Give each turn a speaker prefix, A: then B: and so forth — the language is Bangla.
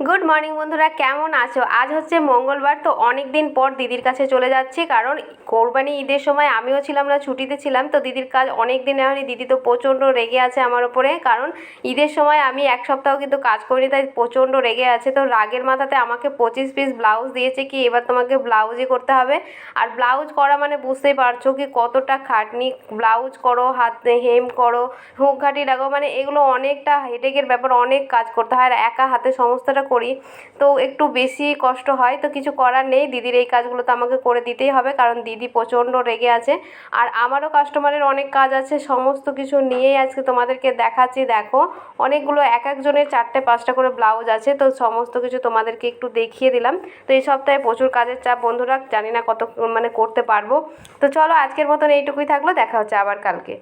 A: গুড মর্নিং বন্ধুরা, কেমন আছো? আজ হচ্ছে মঙ্গলবার, তো অনেক দিন পর দিদির কাছে চলে যাচ্ছি। কারণ কোরবানি ঈদের সময় আমিও ছিলাম না, ছুটিতে ছিলাম। তো দিদির কাজ অনেক দিন হয়নি। দিদি তো প্রচণ্ড রেগে আছে আমার ওপরে, কারণ ঈদের সময় আমি এক সপ্তাহ কিন্তু কাজ করিনি, তাই প্রচণ্ড রেগে আছে। তো রাগের মাথাতে আমাকে 25 পিস ব্লাউজ দিয়েছে, কি এবার তোমাকে ব্লাউজই করতে হবে। আর ব্লাউজ করা মানে বুঝতেই পারছো কি কতটা খাটনি। ব্লাউজ করো, হাতে হেম করো, হুক ঘাটি লাগাও, মানে এগুলো অনেকটা হেডেকের ব্যাপার, অনেক কাজ করতে হয়। আর একা হাতে সমস্তটা করি, তো একটু বেশি কষ্ট হয়। তো কিছু করার নেই, দিদির এই কাজগুলো তো আমাকে করে দিতেই হবে, কারণ দিদি প্রচণ্ড রেগে আছে। আর আমারও কাস্টমারের অনেক কাজ আছে, সমস্ত কিছু নিয়েই আজকে তোমাদেরকে দেখাচ্ছি। দেখো, অনেকগুলো এক একজনের 4টে 5টা করে ব্লাউজ আছে, তো সমস্ত কিছু তোমাদেরকে একটু দেখিয়ে দিলাম। তো এই সপ্তাহে প্রচুর কাজের চাপ বন্ধুরা, জানি না কত করতে পারবো। তো চলো, আজকের মতন এইটুকুই থাকলো, দেখা হচ্ছে আবার কালকে।